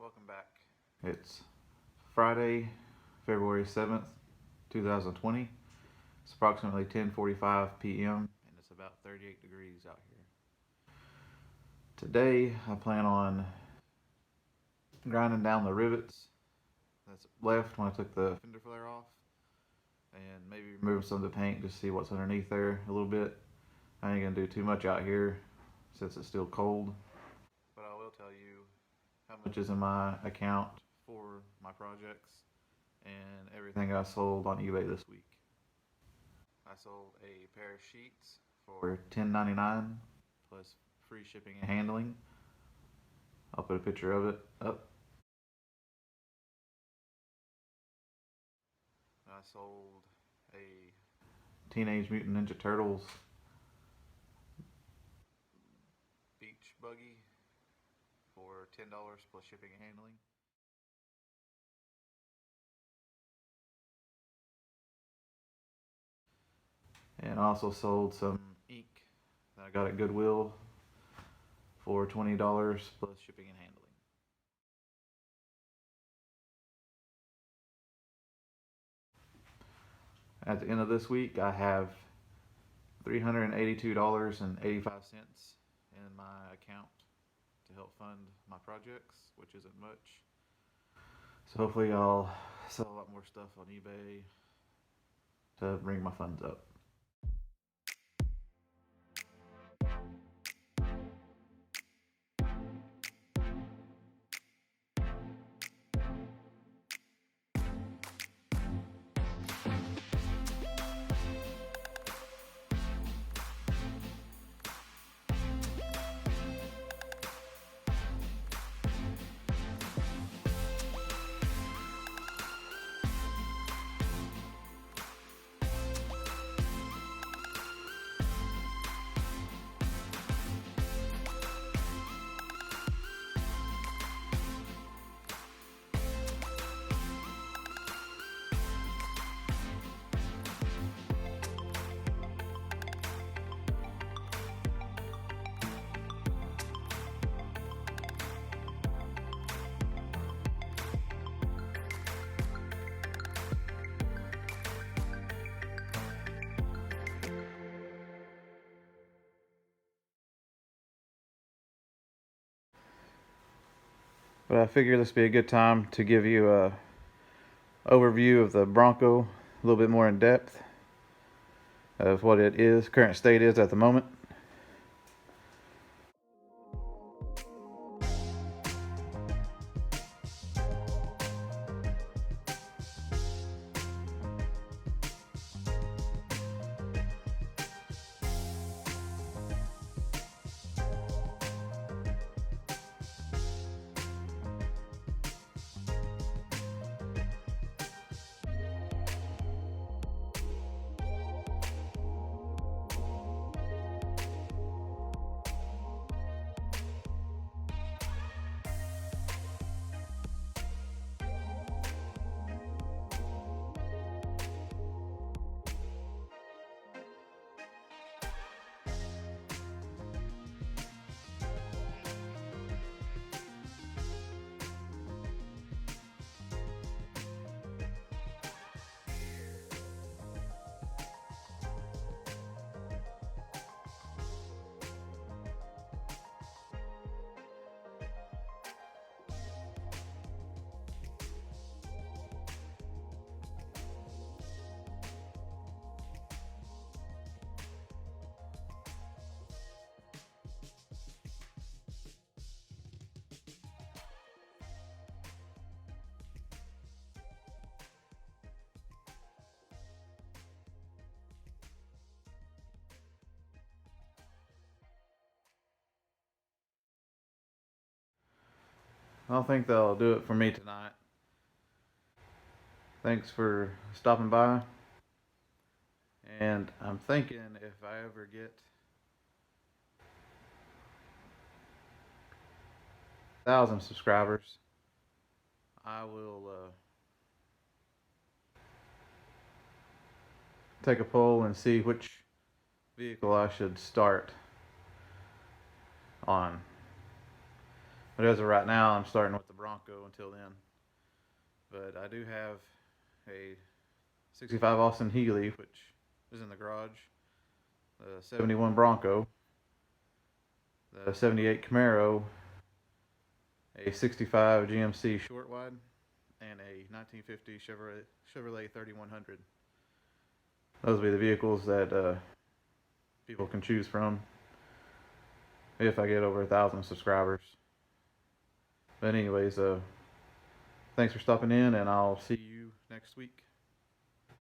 welcome back. It's Friday, February 7th, 2020. It's approximately 10:45 p.m. and it's about 38 degrees out here. Today I plan on grinding down the rivets that's left when I took the fender flare off and maybe remove some of the paint just to see what's underneath there a little bit. I ain't gonna do too much out here since it's still cold, but I will tell you how much is in my account for my projects and everything I sold on eBay this week. I sold a pair of sheets for $10.99 plus free shipping and handling. I'll put a picture of it up. I sold a Teenage Mutant Ninja Turtles beach buggy for $10 plus shipping and handling. And I also sold some ink that I got at Goodwill for $20 plus shipping and handling. At the end of this week, I have $382.85 in my account to help fund my projects, which isn't much. So hopefully I'll sell a lot more stuff on eBay to bring my funds up. But I figure this would be a good time to give you a overview of the Bronco, a little bit more in depth of what it is, current state is at the moment. I don't think that'll do it for me tonight. Thanks for stopping by. And I'm thinking if I ever get 1,000 subscribers, I will take a poll and see which vehicle I should start on. But as of right now, I'm starting with the Bronco until then. But I do have a 65 Austin Healey, which is in the garage, the 71 Bronco, the 78 Camaro, a 65 GMC short wide, and a 1950 Chevrolet 3100. Those will be the vehicles that people can choose from if I get over 1,000 subscribers. But anyways, thanks for stopping in, and I'll see you next week.